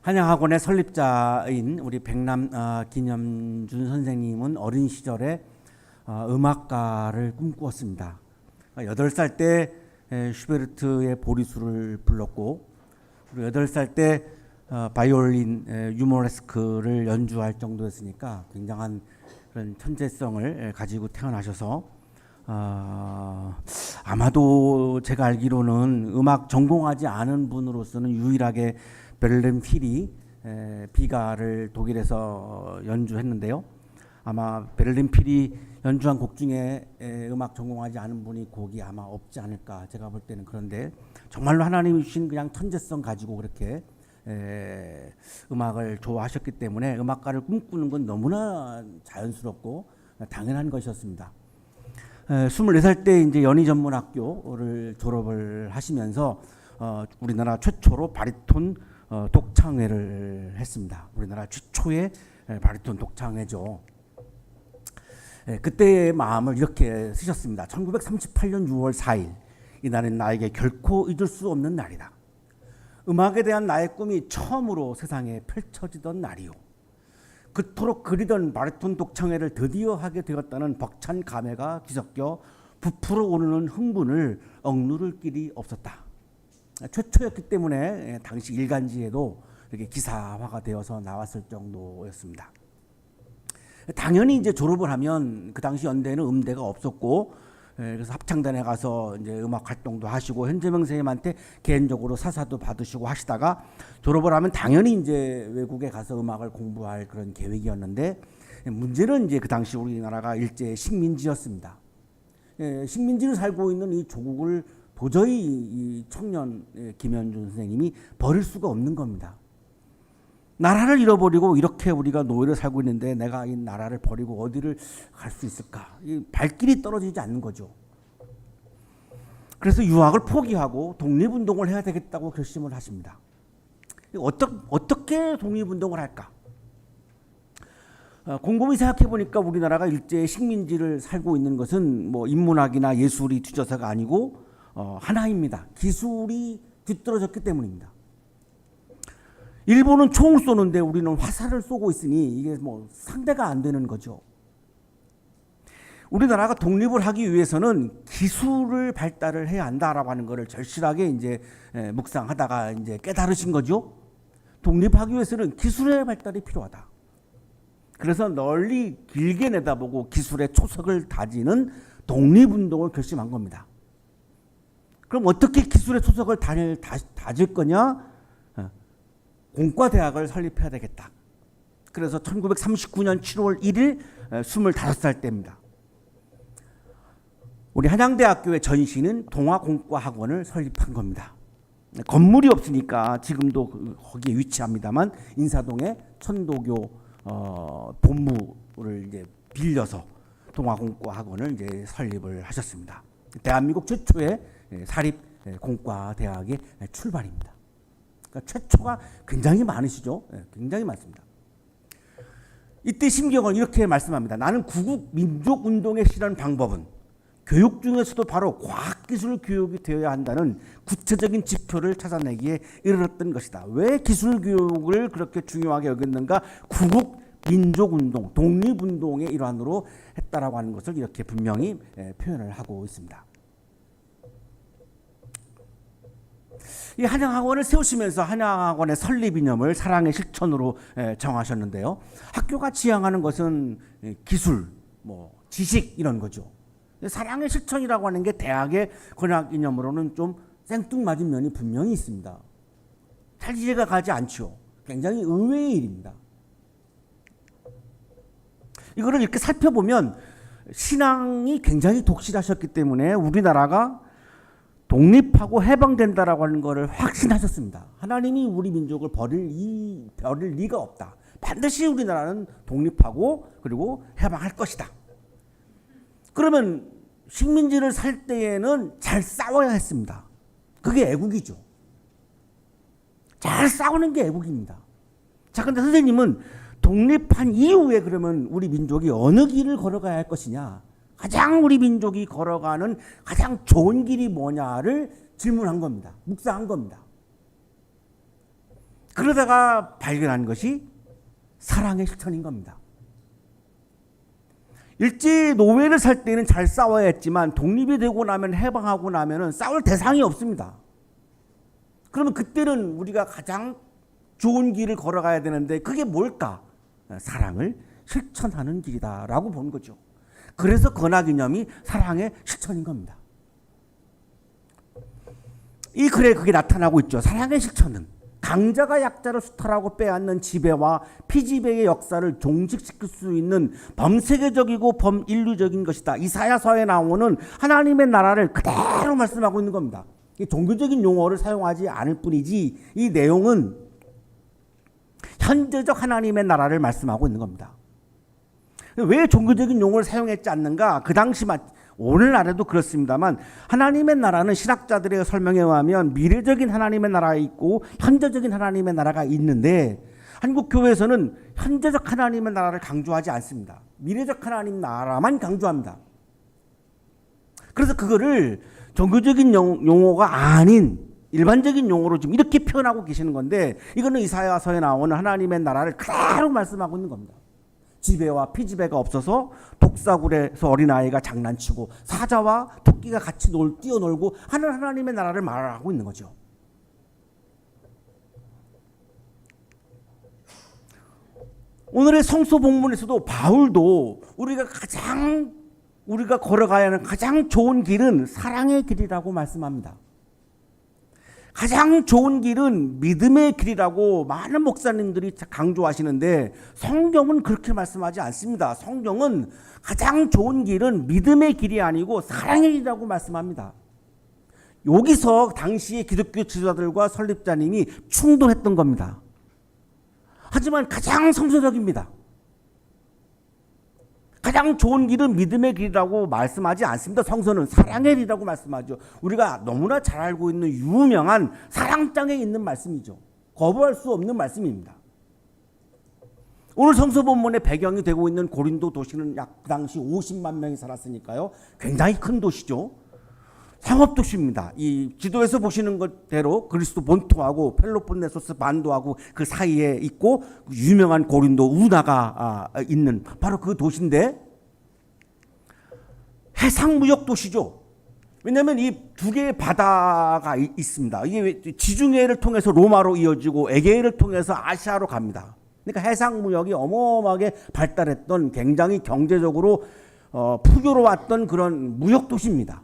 한양학원의 설립자인 우리 백남 김염준 선생님은 어린 시절에 음악가를 꿈꾸었습니다. 8살 때 슈베르트의 보리수를 불렀고, 그리고 8살 때 바이올린 유모레스크를 연주할 정도였으니까 굉장한 그런 천재성을 가지고 태어나셔서 아마도 제가 알기로는 음악 전공하지 않은 분으로서는 유일하게 베를린 필이 비가를 독일에서 연주했는데요. 아마 베를린 필이 연주한 곡 중에 음악 전공하지 않은 분이 곡이 아마 없지 않을까 제가 볼 때는. 그런데 정말로 하나님이 주신 그냥 천재성 가지고 그렇게 음악을 좋아하셨기 때문에 음악가를 꿈꾸는 건 너무나 자연스럽고 당연한 것이었습니다. 24살 때 이제 연희전문학교를 졸업을 하시면서 우리나라 최초로 바리톤 독창회를 했습니다. 우리나라 최초의 바리톤 독창회죠. 그때의 마음을 이렇게 쓰셨습니다. 1938년 6월 4일, 이날은 나에게 결코 잊을 수 없는 날이다. 음악에 대한 나의 꿈이 처음으로 세상에 펼쳐지던 날이요. 그토록 그리던 바리톤 독창회를 드디어 하게 되었다는 벅찬 감회가 뒤섞여 부풀어 오르는 흥분을 억누를 길이 없었다. 최초였기 때문에 당시 일간지에도 이렇게 기사화가 되어서 나왔을 정도였습니다. 당연히 이제 졸업을 하면 그 당시 연대에는 음대가 없었고, 그래서 합창단에 가서 이제 음악 활동도 하시고 현재명 선생님한테 개인적으로 사사도 받으시고 하시다가 졸업을 하면 당연히 이제 외국에 가서 음악을 공부할 그런 계획이었는데, 문제는 이제 그 당시 우리나라가 일제 식민지였습니다. 식민지를 살고 있는 이 조국을 도저히 이 청년 김염준 선생님이 버릴 수가 없는 겁니다. 나라를 잃어버리고 이렇게 우리가 노예를 살고 있는데 내가 이 나라를 버리고 어디를 갈 수 있을까? 이 발길이 떨어지지 않는 거죠. 그래서 유학을 포기하고 독립운동을 해야 되겠다고 결심을 하십니다. 어떻게 독립운동을 할까? 곰곰이 생각해 보니까 우리나라가 일제의 식민지를 살고 있는 것은 뭐 인문학이나 예술이 뒤져서가 아니고 하나입니다. 기술이 뒤떨어졌기 때문입니다. 일본은 총을 쏘는데 우리는 화살을 쏘고 있으니 이게 뭐 상대가 안 되는 거죠. 우리나라가 독립을 하기 위해서는 기술을 발달을 해야 한다라고 하는 것을 절실하게 이제 묵상하다가 이제 깨달으신 거죠. 독립하기 위해서는 기술의 발달이 필요하다. 그래서 널리 길게 내다보고 기술의 초석을 다지는 독립운동을 결심한 겁니다. 그럼 어떻게 기술의 초석을 다질 거냐? 공과대학을 설립해야 되겠다. 그래서 1939년 7월 1일 25살 때입니다. 우리 한양대학교의 전시는 동아공과학원을 설립한 겁니다. 건물이 없으니까 지금도 거기에 위치합니다만 인사동에 천도교 본부를 이제 빌려서 동아공과학원을 이제 설립을 하셨습니다. 대한민국 최초의 사립 공과대학의 출발입니다. 그러니까 최초가 굉장히 많으시죠. 굉장히 많습니다. 이때 심경은 이렇게 말씀합니다. 나는 구국 민족운동의 실현 방법은 교육 중에서도 바로 과학기술 교육이 되어야 한다는 구체적인 지표를 찾아내기에 이르렀던 것이다. 왜 기술 교육을 그렇게 중요하게 여겼는가? 구국 민족운동, 독립운동의 일환으로 했다라고 하는 것을 이렇게 분명히 표현을 하고 있습니다. 이 한양학원을 세우시면서 한양학원의 설립 이념을 사랑의 실천으로 정하셨는데요. 학교가 지향하는 것은 기술, 뭐 지식 이런 거죠. 사랑의 실천이라고 하는 게 대학의 권학 이념으로는 좀 생뚱맞은 면이 분명히 있습니다. 잘 이해가 가지 않죠. 굉장히 의외의 일입니다. 이거를 이렇게 살펴보면 신앙이 굉장히 독실하셨기 때문에 우리나라가 독립하고 해방된다라고 하는 것을 확신하셨습니다. 하나님이 우리 민족을 버릴 리가 없다. 반드시 우리나라는 독립하고 그리고 해방할 것이다. 그러면 식민지를 살 때에는 잘 싸워야 했습니다. 그게 애국이죠. 잘 싸우는 게 애국입니다. 자, 근데 선생님은 독립한 이후에 그러면 우리 민족이 어느 길을 걸어가야 할 것이냐? 가장 우리 민족이 걸어가는 가장 좋은 길이 뭐냐를 질문한 겁니다. 묵상한 겁니다. 그러다가 발견한 것이 사랑의 실천인 겁니다. 일제 노예를 살 때는 잘 싸워야 했지만 독립이 되고 나면, 해방하고 나면은 싸울 대상이 없습니다. 그러면 그때는 우리가 가장 좋은 길을 걸어가야 되는데 그게 뭘까? 사랑을 실천하는 길이다라고 본 거죠. 그래서 건화기념이 사랑의 실천인 겁니다. 이 글에 그게 나타나고 있죠. 사랑의 실천은 강자가 약자를 수탈하고 빼앗는 지배와 피지배의 역사를 종식시킬 수 있는 범세계적이고 범인류적인 것이다. 이사야서에 나오는 하나님의 나라를 그대로 말씀하고 있는 겁니다. 종교적인 용어를 사용하지 않을 뿐이지 이 내용은 현재적 하나님의 나라를 말씀하고 있는 겁니다. 왜 종교적인 용어를 사용했지 않는가? 그 당시만, 오늘날에도 그렇습니다만 하나님의 나라는 신학자들의 설명에 의하면 미래적인 하나님의 나라가 있고 현재적인 하나님의 나라가 있는데 한국 교회에서는 현재적 하나님의 나라를 강조하지 않습니다. 미래적 하나님 나라만 강조합니다. 그래서 그거를 종교적인 용어가 아닌 일반적인 용어로 지금 이렇게 표현하고 계시는 건데 이거는 이사야서에 나오는 하나님의 나라를 그대로 말씀하고 있는 겁니다. 지배와 피지배가 없어서 독사굴에서 어린아이가 장난치고 사자와 토끼가 같이 뛰어놀고 하는 하나님의 나라를 말하고 있는 거죠. 오늘의 성서 본문에서도 바울도 우리가 걸어가야 하는 가장 좋은 길은 사랑의 길이라고 말씀합니다. 가장 좋은 길은 믿음의 길이라고 많은 목사님들이 강조하시는데 성경은 그렇게 말씀하지 않습니다. 성경은 가장 좋은 길은 믿음의 길이 아니고 사랑의 길이라고 말씀합니다. 여기서 당시의 기독교 지도자들과 설립자님이 충돌했던 겁니다. 하지만 가장 성서적입니다. 가장 좋은 길은 믿음의 길이라고 말씀하지 않습니다. 성서는 사랑의 길이라고 말씀하죠. 우리가 너무나 잘 알고 있는 유명한 사랑장에 있는 말씀이죠. 거부할 수 없는 말씀입니다. 오늘 성서 본문의 배경이 되고 있는 고린도 도시는 약 그 당시 50만 명이 살았으니까요. 굉장히 큰 도시죠. 상업도시입니다. 이 지도에서 보시는 것대로 그리스도 본토하고 펠로폰네소스 반도하고 그 사이에 있고 유명한 고린도 운하가 있는 바로 그 도시인데 해상무역 도시죠. 왜냐하면 이 두 개의 바다가 있습니다. 이게 지중해를 통해서 로마로 이어지고 에게해를 통해서 아시아로 갑니다. 그러니까 해상무역이 어마어마하게 발달했던 굉장히 경제적으로 풍요로웠던 그런 무역도시입니다.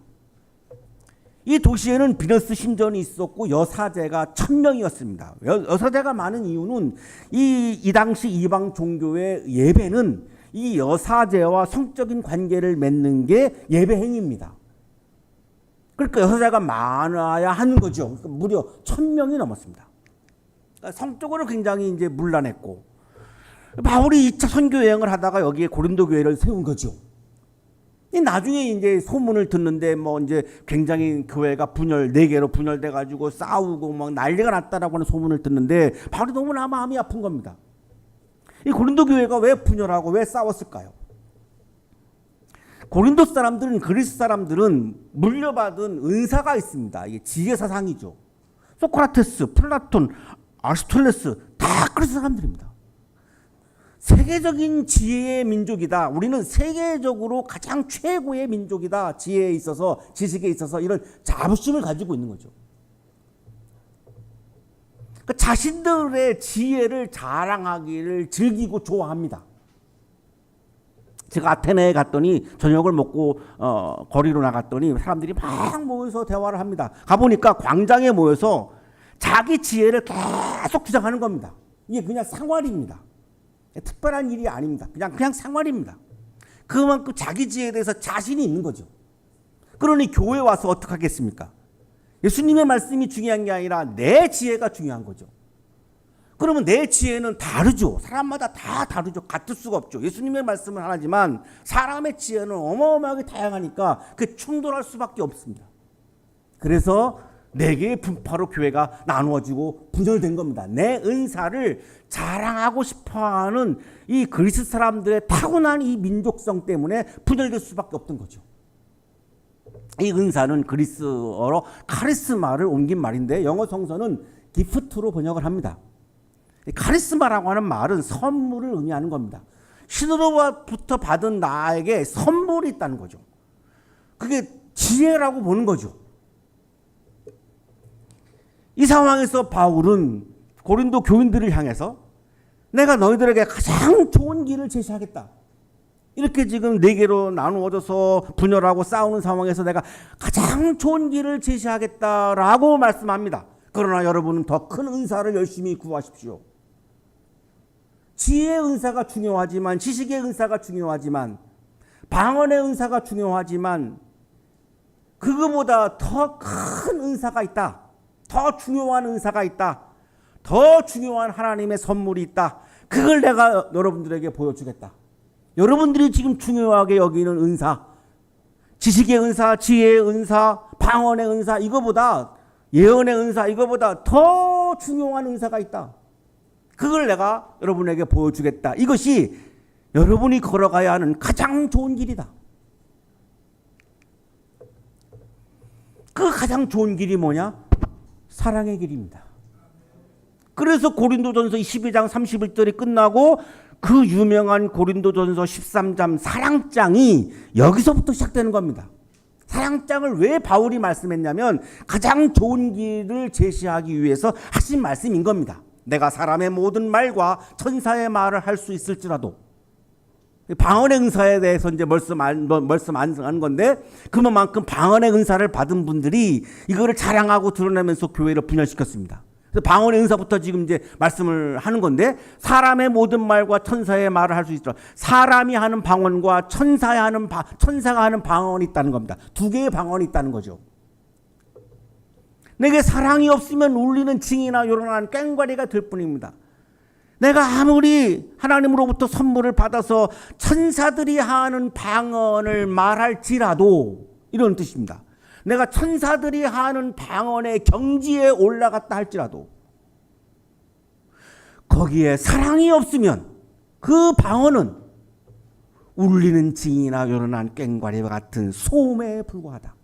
이 도시에는 비너스 신전이 있었고 여사제가 1000명이었습니다. 여사제가 많은 이유는 이 당시 이방 종교의 예배는 이 여사제와 성적인 관계를 맺는 게 예배 행위입니다. 그러니까 여사제가 많아야 하는 거죠. 그러니까 무려 1000명이 넘었습니다. 그러니까 성적으로 굉장히 이제 문란했고 바울이 2차 선교 여행을 하다가 여기에 고린도 교회를 세운 거죠. 나중에 이제 소문을 듣는데 이제 굉장히 교회가 4개로 분열돼 가지고 싸우고 막 난리가 났다라고 하는 소문을 듣는데 바울이 너무나 마음이 아픈 겁니다. 이 고린도 교회가 왜 분열하고 왜 싸웠을까요? 고린도 사람들은 그리스 사람들은 물려받은 은사가 있습니다. 이게 지혜 사상이죠. 소크라테스, 플라톤, 아리스토텔레스 다 그리스 사람들입니다. 세계적인 지혜의 민족이다. 우리는 세계적으로 가장 최고의 민족이다. 지혜에 있어서, 지식에 있어서 이런 자부심을 가지고 있는 거죠. 그러니까 자신들의 지혜를 자랑하기를 즐기고 좋아합니다. 제가 아테네에 갔더니 저녁을 먹고 거리로 나갔더니 사람들이 막 모여서 대화를 합니다. 가보니까 광장에 모여서 자기 지혜를 계속 주장하는 겁니다. 이게 그냥 생활입니다. 특별한 일이 아닙니다. 그냥 생활입니다. 그만큼 자기 지혜에 대해서 자신이 있는 거죠. 그러니 교회 와서 어떻게 하겠습니까? 예수님의 말씀이 중요한 게 아니라 내 지혜가 중요한 거죠. 그러면 내 지혜는 다르죠. 사람마다 다 다르죠. 같을 수가 없죠. 예수님의 말씀은 하나지만 사람의 지혜는 어마어마하게 다양하니까 그 충돌할 수밖에 없습니다. 그래서 4개의 분파로 교회가 나누어지고 분열된 겁니다. 내 은사를 자랑하고 싶어하는 이 그리스 사람들의 타고난 이 민족성 때문에 분열될 수밖에 없던 거죠. 이 은사는 그리스어로 카리스마를 옮긴 말인데 영어 성서는 기프트로 번역을 합니다. 카리스마라고 하는 말은 선물을 의미하는 겁니다. 신으로부터 받은 나에게 선물이 있다는 거죠. 그게 지혜라고 보는 거죠. 이 상황에서 바울은 고린도 교인들을 향해서 내가 너희들에게 가장 좋은 길을 제시하겠다. 이렇게 지금 네 개로 나누어져서 분열하고 싸우는 상황에서 내가 가장 좋은 길을 제시하겠다라고 말씀합니다. 그러나 여러분은 더 큰 은사를 열심히 구하십시오. 지혜의 은사가 중요하지만, 지식의 은사가 중요하지만, 방언의 은사가 중요하지만, 그거보다 더 큰 은사가 있다. 더 중요한 은사가 있다. 더 중요한 하나님의 선물이 있다. 그걸 내가 여러분들에게 보여주겠다. 여러분들이 지금 중요하게 여기는 은사, 지식의 은사, 지혜의 은사, 방언의 은사, 이거보다, 예언의 은사, 이거보다 더 중요한 은사가 있다. 그걸 내가 여러분에게 보여주겠다. 이것이 여러분이 걸어가야 하는 가장 좋은 길이다. 그 가장 좋은 길이 뭐냐? 사랑의 길입니다. 그래서 고린도전서 12장 31절이 끝나고 그 유명한 고린도전서 13장 사랑장이 여기서부터 시작되는 겁니다. 사랑장을 왜 바울이 말씀했냐면 가장 좋은 길을 제시하기 위해서 하신 말씀인 겁니다. 내가 사람의 모든 말과 천사의 말을 할 수 있을지라도, 방언의 은사에 대해서 이제 말씀 안 하는 건데, 그만큼 방언의 은사를 받은 분들이 이거를 자랑하고 드러내면서 교회를 분열시켰습니다. 그래서 방언의 은사부터 지금 이제 말씀을 하는 건데, 사람의 모든 말과 천사의 말을 할 수 있도록, 사람이 하는 방언과 천사가 하는 방언이 있다는 겁니다. 두 개의 방언이 있다는 거죠. 내게 사랑이 없으면 울리는 징이나 요란한 꽹과리가 될 뿐입니다. 내가 아무리 하나님으로부터 선물을 받아서 천사들이 하는 방언을 말할지라도, 이런 뜻입니다. 내가 천사들이 하는 방언의 경지에 올라갔다 할지라도 거기에 사랑이 없으면 그 방언은 울리는 징이나 요란한 꽹과리와 같은 소음에 불과하다.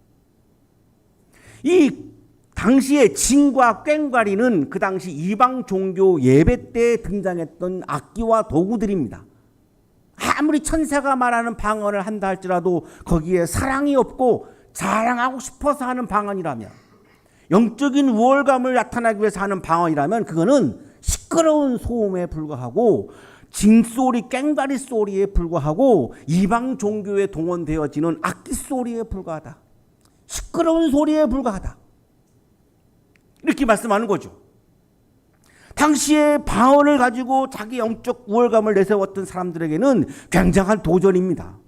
이 당시의 징과 꽹과리는 그 당시 이방 종교 예배 때 등장했던 악기와 도구들입니다. 아무리 천사가 말하는 방언을 한다 할지라도 거기에 사랑이 없고 자랑하고 싶어서 하는 방언이라면, 영적인 우월감을 나타나기 위해서 하는 방언이라면 그거는 시끄러운 소음에 불과하고 징소리, 꽹과리 소리에 불과하고 이방 종교에 동원되어지는 악기 소리에 불과하다. 시끄러운 소리에 불과하다. 이렇게 말씀하는 거죠. 당시에 방언을 가지고 자기 영적 우월감을 내세웠던 사람들에게는 굉장한 도전입니다.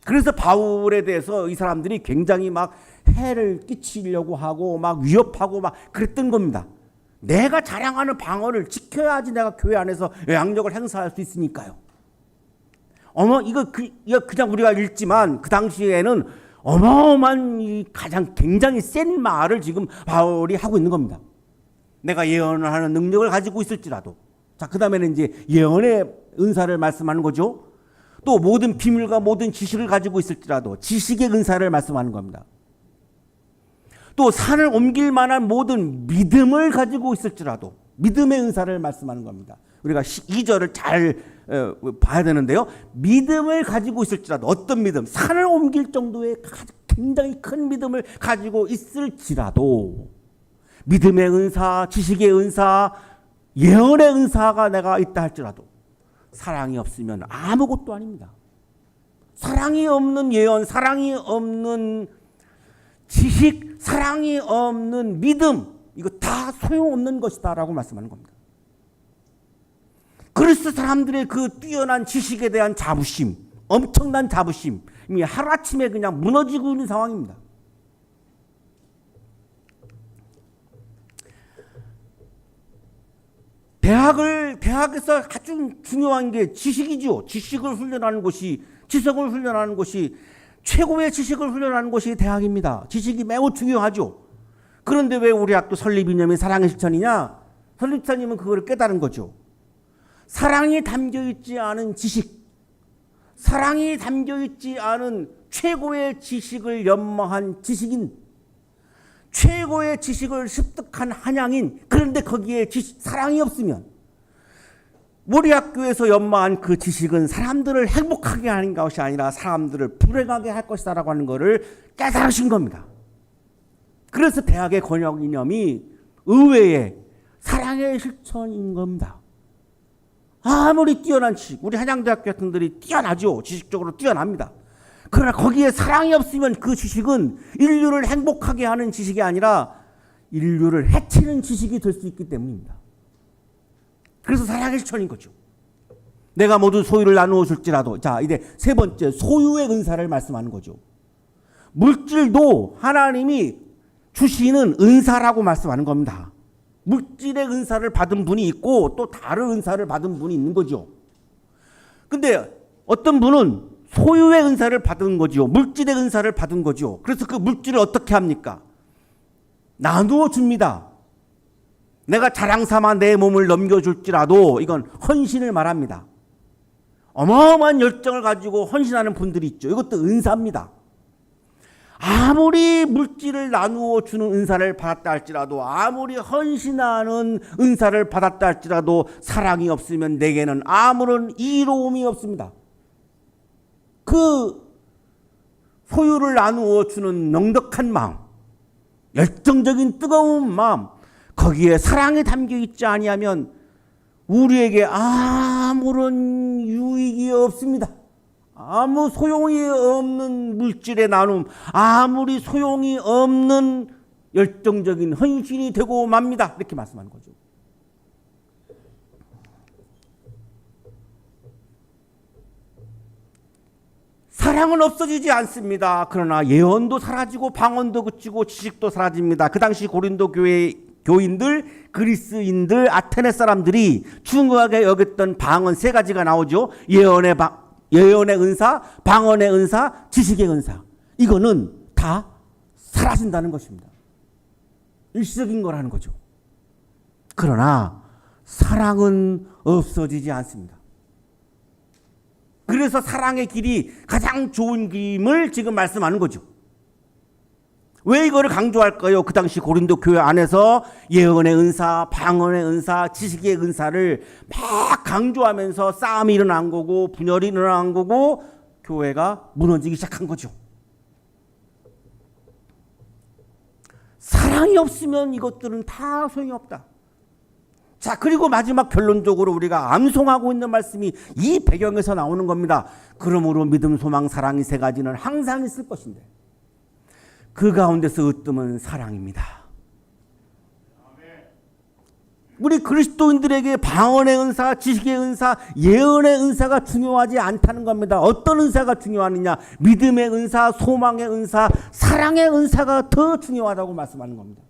그래서 바울에 대해서 이 사람들이 굉장히 막 해를 끼치려고 하고 막 위협하고 막 그랬던 겁니다. 내가 자랑하는 방언을 지켜야지 내가 교회 안에서 영향력을 행사할 수 있으니까요. 이거 그냥 우리가 읽지만 그 당시에는 어마어마한 가장 굉장히 센 말을 지금 바울이 하고 있는 겁니다. 내가 예언을 하는 능력을 가지고 있을지라도. 자, 그 다음에는 이제 예언의 은사를 말씀하는 거죠. 또 모든 비밀과 모든 지식을 가지고 있을지라도 지식의 은사를 말씀하는 겁니다. 또 산을 옮길 만한 모든 믿음을 가지고 있을지라도 믿음의 은사를 말씀하는 겁니다. 우리가 2절을 잘 봐야 되는데요. 믿음을 가지고 있을지라도, 어떤 믿음? 산을 옮길 정도의 굉장히 큰 믿음을 가지고 있을지라도 믿음의 은사, 지식의 은사, 예언의 은사가 내가 있다 할지라도 사랑이 없으면 아무것도 아닙니다. 사랑이 없는 예언, 사랑이 없는 지식, 사랑이 없는 믿음, 이거 다 소용없는 것이다 라고 말씀하는 겁니다. 그리스 사람들의 그 뛰어난 지식에 대한 자부심, 엄청난 자부심이 하루아침에 그냥 무너지고 있는 상황입니다. 대학에서 아주 중요한 게 지식이죠. 지식을 훈련하는 곳이, 지성을 훈련하는 곳이, 최고의 지식을 훈련하는 곳이 대학입니다. 지식이 매우 중요하죠. 그런데 왜 우리 학교 설립 이념이 사랑의 실천이냐? 설립자님은 그걸 깨달은 거죠. 사랑이 담겨있지 않은 지식, 사랑이 담겨있지 않은 최고의 지식을 연마한 지식인, 최고의 지식을 습득한 한양인, 그런데 거기에 사랑이 없으면 우리 학교에서 연마한 그 지식은 사람들을 행복하게 하는 것이 아니라 사람들을 불행하게 할 것이다라고 하는 것을 깨달으신 겁니다. 그래서 대학의 권역 이념이 의외의 사랑의 실천인 겁니다. 아무리 뛰어난 지식, 우리 한양대학교 같은 들이 뛰어나죠. 지식적으로 뛰어납니다. 그러나 거기에 사랑이 없으면 그 지식은 인류를 행복하게 하는 지식이 아니라 인류를 해치는 지식이 될 수 있기 때문입니다. 그래서 사랑의 실천인 거죠. 내가 모두 소유를 나누어 줄지라도, 자, 이제 세 번째, 소유의 은사를 말씀하는 거죠. 물질도 하나님이 주시는 은사라고 말씀하는 겁니다. 물질의 은사를 받은 분이 있고 또 다른 은사를 받은 분이 있는 거죠. 근데 어떤 분은 소유의 은사를 받은 거죠. 물질의 은사를 받은 거죠. 그래서 그 물질을 어떻게 합니까? 나누어 줍니다. 내가 자랑 삼아 내 몸을 넘겨줄지라도, 이건 헌신을 말합니다. 어마어마한 열정을 가지고 헌신하는 분들이 있죠. 이것도 은사입니다. 아무리 물질을 나누어 주는 은사를 받았다 할지라도, 아무리 헌신하는 은사를 받았다 할지라도 사랑이 없으면 내게는 아무런 이로움이 없습니다. 그 소유를 나누어 주는 넉넉한 마음, 열정적인 뜨거운 마음, 거기에 사랑이 담겨 있지 아니하면 우리에게 아무런 유익이 없습니다. 아무 소용이 없는 물질의 나눔, 아무리 소용이 없는 열정적인 헌신이 되고 맙니다. 이렇게 말씀하는 거죠. 사랑은 없어지지 않습니다. 그러나 예언도 사라지고 방언도 그치고 지식도 사라집니다. 그 당시 고린도 교회 교인들, 그리스인들, 아테네 사람들이 중요하게 여겼던 방언 세 가지가 나오죠. 예언의 은사, 방언의 은사, 지식의 은사. 이거는 다 사라진다는 것입니다. 일시적인 거라는 거죠. 그러나 사랑은 없어지지 않습니다. 그래서 사랑의 길이 가장 좋은 길임을 지금 말씀하는 거죠. 왜 이거를 강조할까요? 그 당시 고린도 교회 안에서 예언의 은사, 방언의 은사, 지식의 은사를 막 강조하면서 싸움이 일어난 거고 분열이 일어난 거고 교회가 무너지기 시작한 거죠. 사랑이 없으면 이것들은 다 소용이 없다. 자, 그리고 마지막 결론적으로 우리가 암송하고 있는 말씀이 이 배경에서 나오는 겁니다. 그러므로 믿음, 소망, 사랑 이 세 가지는 항상 있을 것인데 그 가운데서 으뜸은 사랑입니다. 우리 그리스도인들에게 방언의 은사, 지식의 은사, 예언의 은사가 중요하지 않다는 겁니다. 어떤 은사가 중요하느냐? 믿음의 은사, 소망의 은사, 사랑의 은사가 더 중요하다고 말씀하는 겁니다.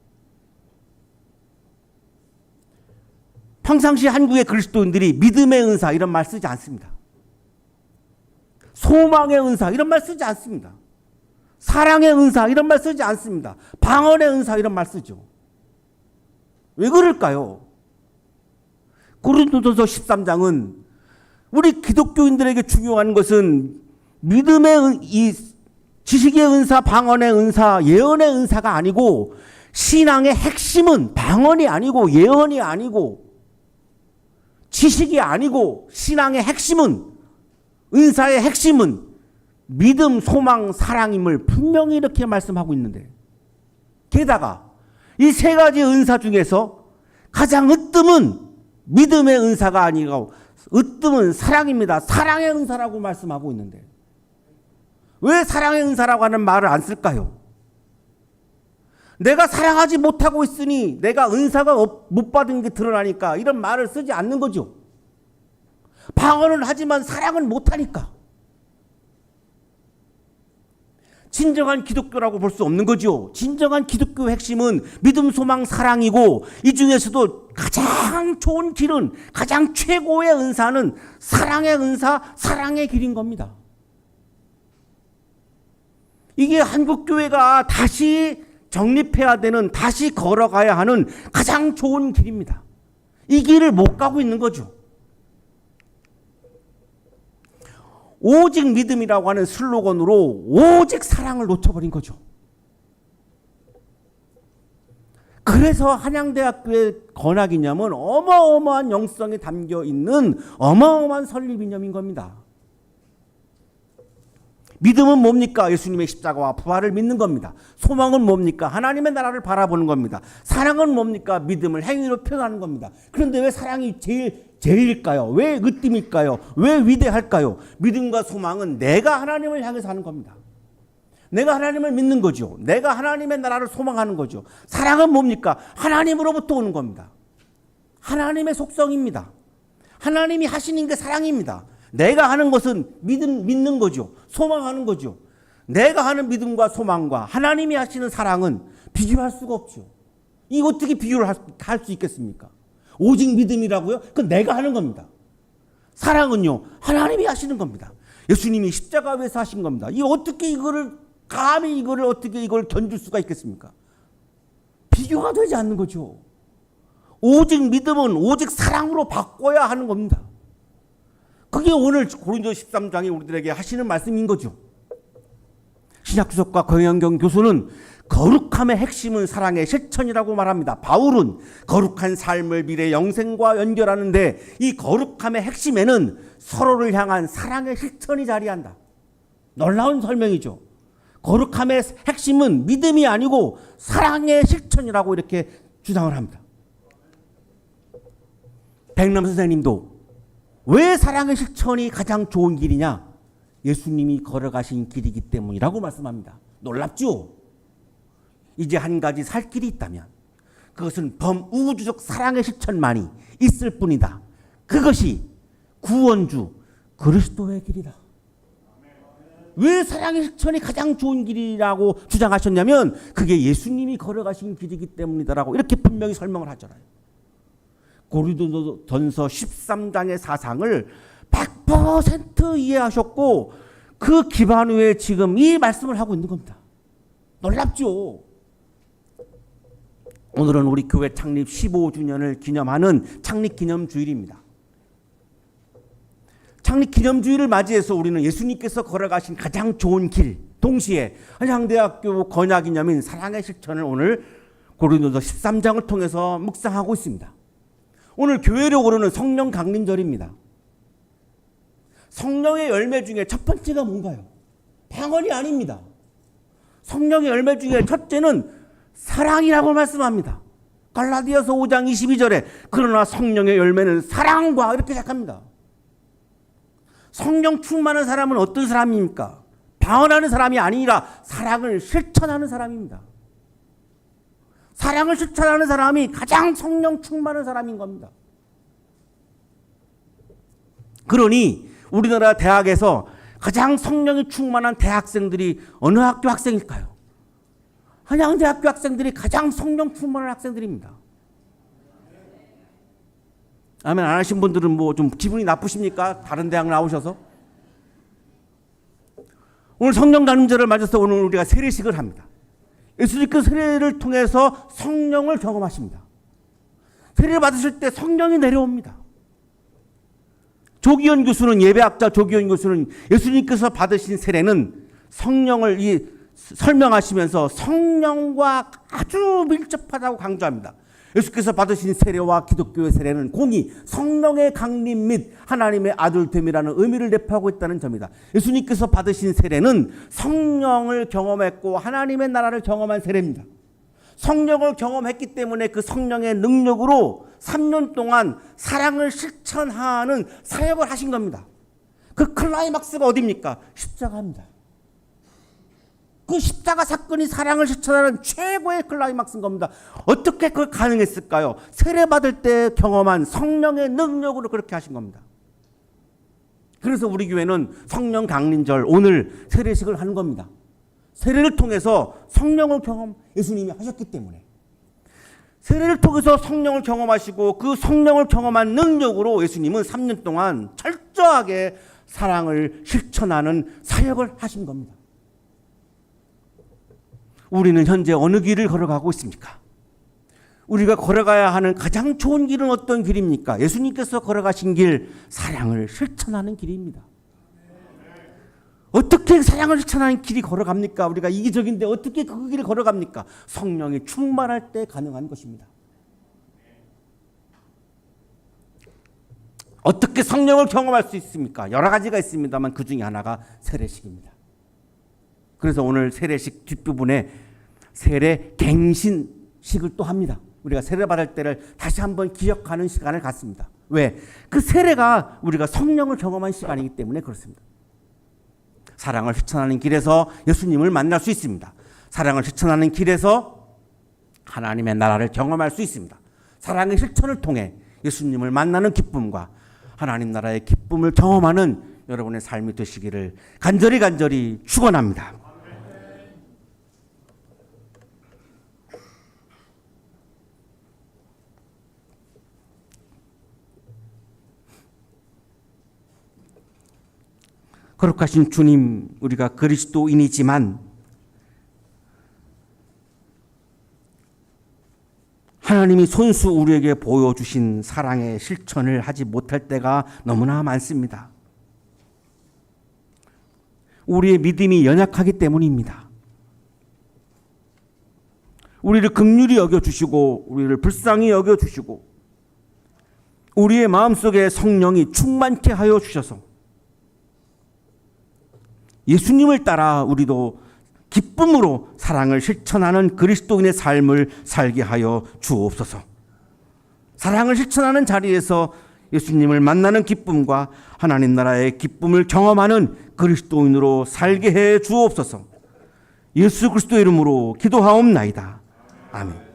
평상시 한국의 그리스도인들이 믿음의 은사 이런 말 쓰지 않습니다. 소망의 은사 이런 말 쓰지 않습니다. 사랑의 은사 이런 말 쓰지 않습니다. 방언의 은사 이런 말 쓰죠. 왜 그럴까요? 고린도전서 13장은 우리 기독교인들에게 중요한 것은 믿음의 이 지식의 은사, 방언의 은사, 예언의 은사가 아니고 신앙의 핵심은 방언이 아니고 예언이 아니고 지식이 아니고 신앙의 핵심은 은사의 핵심은 믿음, 소망, 사랑임을 분명히 이렇게 말씀하고 있는데 게다가 이 세 가지 은사 중에서 가장 으뜸은 믿음의 은사가 아니고 으뜸은 사랑입니다. 사랑의 은사라고 말씀하고 있는데 왜 사랑의 은사라고 하는 말을 안 쓸까요? 내가 사랑하지 못하고 있으니 내가 은사가 못 받은 게 드러나니까 이런 말을 쓰지 않는 거죠. 방언은 하지만 사랑은 못하니까. 진정한 기독교라고 볼 수 없는 거죠. 진정한 기독교의 핵심은 믿음, 소망, 사랑이고 이 중에서도 가장 좋은 길은 가장 최고의 은사는 사랑의 은사, 사랑의 길인 겁니다. 이게 한국교회가 다시 정립해야 되는, 다시 걸어가야 하는 가장 좋은 길입니다. 이 길을 못 가고 있는 거죠. 오직 믿음이라고 하는 슬로건으로 오직 사랑을 놓쳐버린 거죠. 그래서 한양대학교의 건학이념은 어마어마한 영성이 담겨 있는 어마어마한 설립이념인 겁니다. 믿음은 뭡니까? 예수님의 십자가와 부활을 믿는 겁니다. 소망은 뭡니까? 하나님의 나라를 바라보는 겁니다. 사랑은 뭡니까? 믿음을 행위로 표현하는 겁니다. 그런데 왜 사랑이 제일일까요? 왜 으뜸일까요? 왜 위대할까요? 믿음과 소망은 내가 하나님을 향해서 하는 겁니다. 내가 하나님을 믿는 거죠. 내가 하나님의 나라를 소망하는 거죠. 사랑은 뭡니까? 하나님으로부터 오는 겁니다. 하나님의 속성입니다. 하나님이 하시는 게 사랑입니다. 내가 하는 것은 믿는 거죠. 소망하는 거죠. 내가 하는 믿음과 소망과 하나님이 하시는 사랑은 비교할 수가 없죠. 이 어떻게 비교를 할 수 있겠습니까? 오직 믿음이라고요? 그건 내가 하는 겁니다. 사랑은요, 하나님이 하시는 겁니다. 예수님이 십자가 위에서 하신 겁니다. 이 어떻게 감히 어떻게 이걸 견줄 수가 있겠습니까? 비교가 되지 않는 거죠. 오직 믿음은 오직 사랑으로 바꿔야 하는 겁니다. 그게 오늘 고린도 13장이 우리들에게 하시는 말씀인 거죠. 신약주석가 권영경 교수는 거룩함의 핵심은 사랑의 실천이라고 말합니다. 바울은 거룩한 삶을 미래 영생과 연결하는데 이 거룩함의 핵심에는 서로를 향한 사랑의 실천이 자리한다. 놀라운 설명이죠. 거룩함의 핵심은 믿음이 아니고 사랑의 실천이라고 이렇게 주장을 합니다. 백남 선생님도 왜 사랑의 실천이 가장 좋은 길이냐? 예수님이 걸어가신 길이기 때문이라고 말씀합니다. 놀랍죠? 이제 한 가지 살 길이 있다면 그것은 범우주적 사랑의 실천만이 있을 뿐이다. 그것이 구원주 그리스도의 길이다. 왜 사랑의 실천이 가장 좋은 길이라고 주장하셨냐면 그게 예수님이 걸어가신 길이기 때문이다라고 이렇게 분명히 설명을 하잖아요. 고린도전서 13장의 사상을 100% 이해하셨고 그 기반 위에 지금 이 말씀을 하고 있는 겁니다. 놀랍죠? 오늘은 우리 교회 창립 15주년을 기념하는 창립기념주일입니다. 창립기념주일을 맞이해서 우리는 예수님께서 걸어가신 가장 좋은 길, 동시에 한양대학교 건약이념인 사랑의 실천을 오늘 고린도서 13장을 통해서 묵상하고 있습니다. 오늘 교회력으로는 성령 강림절입니다. 성령의 열매 중에 첫 번째가 뭔가요? 방언이 아닙니다. 성령의 열매 중에 첫째는 사랑이라고 말씀합니다. 갈라디아서 5장 22절에 그러나 성령의 열매는 사랑과 이렇게 시작합니다. 성령 충만한 사람은 어떤 사람입니까? 방언하는 사람이 아니라 사랑을 실천하는 사람입니다. 사랑을 실천하는 사람이 가장 성령 충만한 사람인 겁니다. 그러니 우리나라 대학에서 가장 성령이 충만한 대학생들이 어느 학교 학생일까요? 한양대학교 학생들이 가장 성령 충만한 학생들입니다. 아멘 안 하신 분들은 뭐 좀 기분이 나쁘십니까? 다른 대학 나오셔서? 오늘 성령 강림절을 맞아서 오늘 우리가 세례식을 합니다. 예수님께서 세례를 통해서 성령을 경험하십니다. 세례를 받으실 때 성령이 내려옵니다. 조기현 교수는 예배학자 조기현 교수는 예수님께서 받으신 세례는 성령을 설명하시면서 성령과 아주 밀접하다고 강조합니다. 예수께서 받으신 세례와 기독교의 세례는 공히 성령의 강림 및 하나님의 아들됨이라는 의미를 내포하고 있다는 점이다. 예수님께서 받으신 세례는 성령을 경험했고 하나님의 나라를 경험한 세례입니다. 성령을 경험했기 때문에 그 성령의 능력으로 3년 동안 사랑을 실천하는 사역을 하신 겁니다. 그 클라이막스가 어디입니까? 십자가입니다. 그 십자가 사건이 사랑을 실천하는 최고의 클라이막스인 겁니다. 어떻게 그걸 가능했을까요? 세례받을 때 경험한 성령의 능력으로 그렇게 하신 겁니다. 그래서 우리 교회는 성령 강림절 오늘 세례식을 하는 겁니다. 세례를 통해서 성령을 예수님이 하셨기 때문에 세례를 통해서 성령을 경험하시고 그 성령을 경험한 능력으로 예수님은 3년 동안 철저하게 사랑을 실천하는 사역을 하신 겁니다. 우리는 현재 어느 길을 걸어가고 있습니까? 우리가 걸어가야 하는 가장 좋은 길은 어떤 길입니까? 예수님께서 걸어가신 길, 사랑을 실천하는 길입니다. 어떻게 사랑을 실천하는 길이 걸어갑니까? 우리가 이기적인데 어떻게 그 길을 걸어갑니까? 성령이 충만할 때 가능한 것입니다. 어떻게 성령을 경험할 수 있습니까? 여러 가지가 있습니다만 그 중에 하나가 세례식입니다. 그래서 오늘 세례식 뒷부분에 세례 갱신식을 또 합니다. 우리가 세례 받을 때를 다시 한번 기억하는 시간을 갖습니다. 왜? 그 세례가 우리가 성령을 경험한 시간이기 때문에 그렇습니다. 사랑을 실천하는 길에서 예수님을 만날 수 있습니다. 사랑을 실천하는 길에서 하나님의 나라를 경험할 수 있습니다. 사랑의 실천을 통해 예수님을 만나는 기쁨과 하나님 나라의 기쁨을 경험하는 여러분의 삶이 되시기를 간절히 축원합니다. 거룩하신 주님, 우리가 그리스도인이지만 하나님이 손수 우리에게 보여주신 사랑의 실천을 하지 못할 때가 너무나 많습니다. 우리의 믿음이 연약하기 때문입니다. 우리를 긍휼히 여겨주시고 우리를 불쌍히 여겨주시고 우리의 마음속에 성령이 충만케 하여 주셔서 예수님을 따라 우리도 기쁨으로 사랑을 실천하는 그리스도인의 삶을 살게 하여 주옵소서. 사랑을 실천하는 자리에서 예수님을 만나는 기쁨과 하나님 나라의 기쁨을 경험하는 그리스도인으로 살게 해 주옵소서. 예수 그리스도의 이름으로 기도하옵나이다. 아멘.